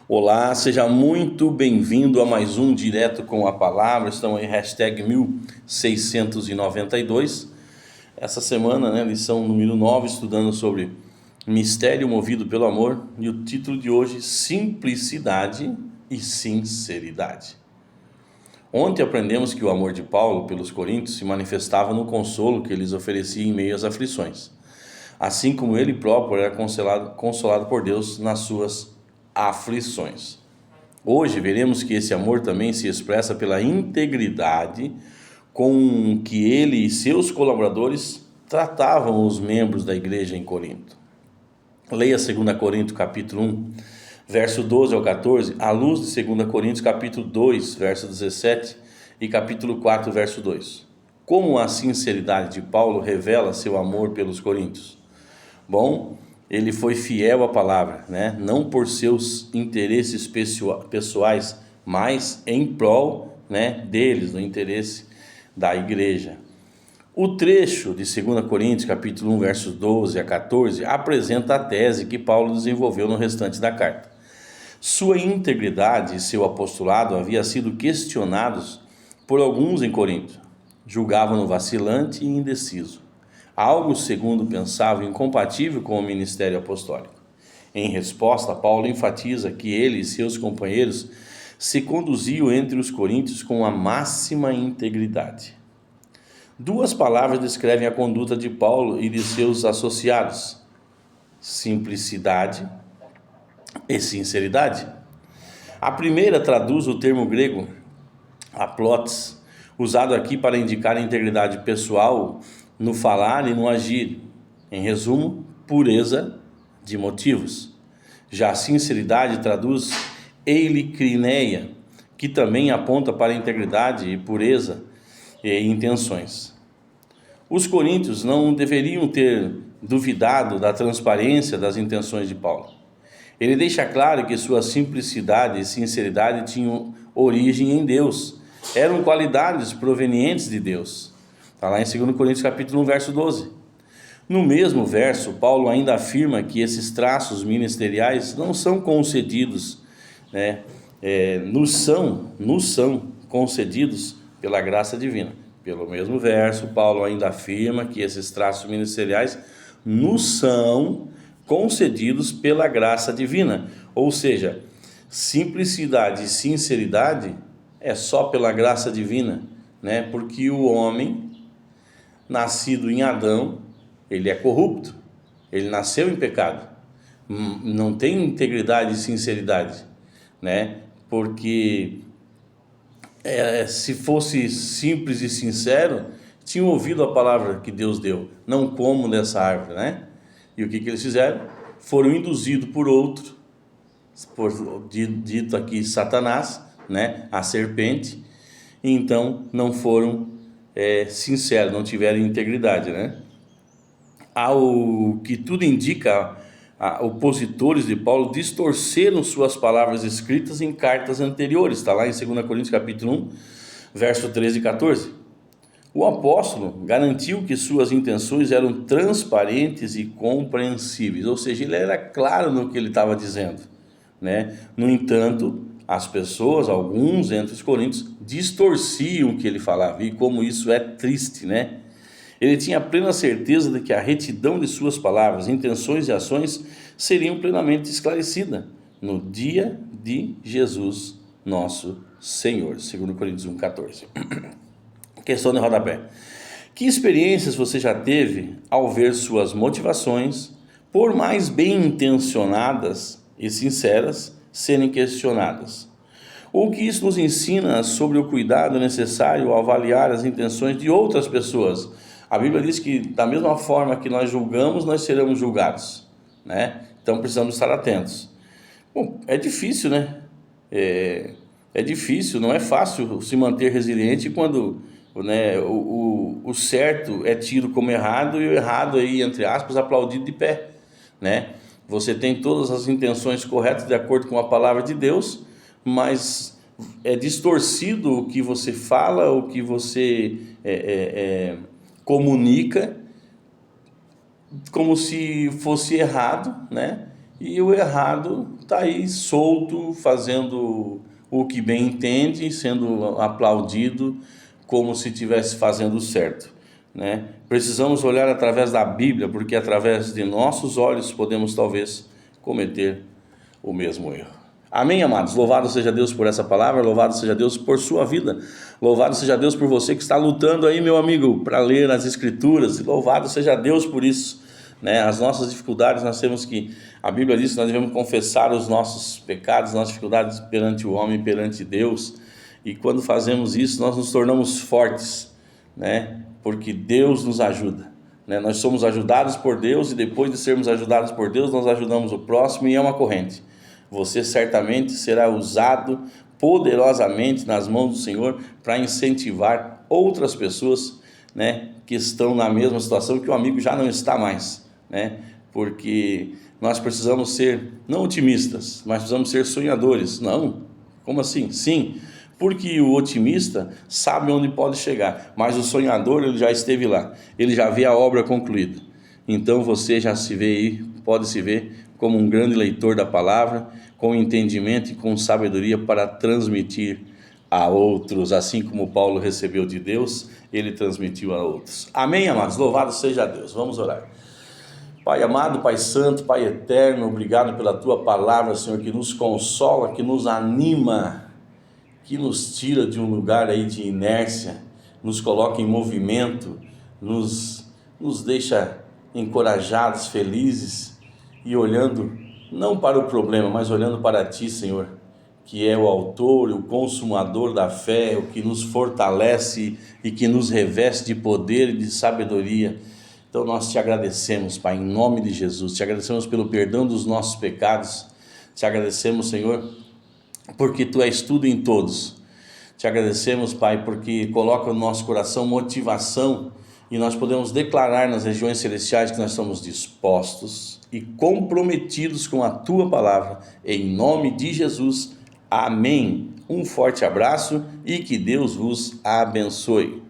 Olá, seja muito bem-vindo a mais um Direto com a Palavra. Estão aí, hashtag 1692. Essa semana, né, lição número 9, estudando sobre mistério movido pelo amor. E o título de hoje, simplicidade e sinceridade. Ontem aprendemos que o amor de Paulo pelos coríntios se manifestava no consolo que eles oferecia em meio às aflições, assim como ele próprio era consolado por Deus nas suas aflições. Hoje veremos que esse amor também se expressa pela integridade com que ele e seus colaboradores tratavam os membros da igreja em Corinto. Leia 2 Coríntios capítulo 1, verso 12 ao 14, à luz de 2 Coríntios capítulo 2, verso 17 e capítulo 4, verso 2. Como a sinceridade de Paulo revela seu amor pelos coríntios? Bom, ele foi fiel à palavra, né? Não por seus interesses pessoais, mas em prol, né, deles, no interesse da igreja. O trecho de 2 Coríntios, capítulo 1, versos 12 a 14, apresenta a tese que Paulo desenvolveu no restante da carta. Sua integridade e seu apostolado haviam sido questionados por alguns em Corinto. Julgavam-no vacilante e indeciso, algo, segundo pensavam, incompatível com o ministério apostólico. Em resposta, Paulo enfatiza que ele e seus companheiros se conduziam entre os coríntios com a máxima integridade. Duas palavras descrevem a conduta de Paulo e de seus associados: simplicidade e sinceridade. A primeira traduz o termo grego aplotes, usado aqui para indicar a integridade pessoal no falar e no agir. Em resumo, pureza de motivos. Já a sinceridade traduz eilicrineia, que também aponta para a integridade e pureza e intenções. Os coríntios não deveriam ter duvidado da transparência das intenções de Paulo. Ele deixa claro que sua simplicidade e sinceridade tinham origem em Deus. Eram qualidades provenientes de Deus. Está lá em 2 Coríntios capítulo 1, verso 12. No mesmo verso, Paulo ainda afirma que esses traços ministeriais não são concedidos, né? Nos são concedidos pela graça divina. Pelo mesmo verso, Paulo ainda afirma que esses traços ministeriais nos são concedidos pela graça divina. Ou seja, simplicidade e sinceridade é só pela graça divina, né? Porque o homem nascido em Adão, ele é corrupto, ele nasceu em pecado, não tem integridade e sinceridade, né? Porque se fosse simples e sincero, tinham ouvido a palavra que Deus deu, não comam dessa árvore, né? E o que eles fizeram? Foram induzidos por outro, dito aqui Satanás, né? A serpente, e então não foram sinceros, não tiveram integridade, né? Ao que tudo indica, opositores de Paulo distorceram suas palavras escritas em cartas anteriores. Está lá em 2 Coríntios capítulo 1, verso 13 e 14. O apóstolo garantiu que suas intenções eram transparentes e compreensíveis, ou seja, ele era claro no que ele estava dizendo, né? No entanto, as pessoas, alguns entre os coríntios, distorciam o que ele falava, e como isso é triste, né? Ele tinha plena certeza de que a retidão de suas palavras, intenções e ações seriam plenamente esclarecida no dia de Jesus, nosso Senhor. 2 Coríntios 1, 14. Questão de rodapé. Que experiências você já teve ao ver suas motivações, por mais bem intencionadas e sinceras, serem questionadas? O que isso nos ensina sobre o cuidado necessário ao avaliar as intenções de outras pessoas? A Bíblia diz que da mesma forma que nós julgamos, nós seremos julgados, né? Então precisamos estar atentos. Bom, é difícil, né? É difícil, não é fácil se manter resiliente quando, né, o certo é tido como errado e o errado aí, entre aspas, aplaudido de pé, né? Você tem todas as intenções corretas de acordo com a palavra de Deus, mas é distorcido o que você fala, o que você comunica, como se fosse errado, né? e o errado está aí solto, fazendo o que bem entende, sendo aplaudido como se estivesse fazendo certo, né? Precisamos olhar através da Bíblia, porque através de nossos olhos podemos talvez cometer o mesmo erro. Amém, amados? Louvado seja Deus por essa palavra, louvado seja Deus por sua vida, louvado seja Deus por você que está lutando aí, meu amigo, para ler as Escrituras, e louvado seja Deus por isso, né? As nossas dificuldades, nós temos que, a Bíblia diz que nós devemos confessar os nossos pecados, nossas dificuldades perante o homem, perante Deus, e quando fazemos isso, nós nos tornamos fortes, né? Porque Deus nos ajuda, né? Nós somos ajudados por Deus, e depois de sermos ajudados por Deus, nós ajudamos o próximo, e é uma corrente. Você certamente será usado poderosamente nas mãos do Senhor para incentivar outras pessoas, né, que estão na mesma situação que o amigo já não está mais, né? Porque nós precisamos ser não otimistas, mas precisamos ser sonhadores. Não, como assim? Sim, porque o otimista sabe onde pode chegar, mas o sonhador, ele já esteve lá, ele já vê a obra concluída. Então você já se vê aí, pode se ver como um grande leitor da palavra, com entendimento e com sabedoria para transmitir a outros, assim como Paulo recebeu de Deus, ele transmitiu a outros. Amém, amados? Louvado seja Deus. Vamos orar. Pai amado, Pai santo, Pai eterno, obrigado pela Tua palavra, Senhor, que nos consola, que nos anima, que nos tira de um lugar aí de inércia, nos coloca em movimento, nos deixa encorajados, felizes e olhando não para o problema, mas olhando para Ti, Senhor, que é o autor e o consumador da fé, o que nos fortalece e que nos reveste de poder e de sabedoria. Então nós Te agradecemos, Pai, em nome de Jesus, Te agradecemos pelo perdão dos nossos pecados, Te agradecemos, Senhor, porque Tu és tudo em todos. Te agradecemos, Pai, porque coloca no nosso coração motivação e nós podemos declarar nas regiões celestiais que nós estamos dispostos e comprometidos com a Tua palavra, em nome de Jesus. Amém. Um forte abraço e que Deus vos abençoe.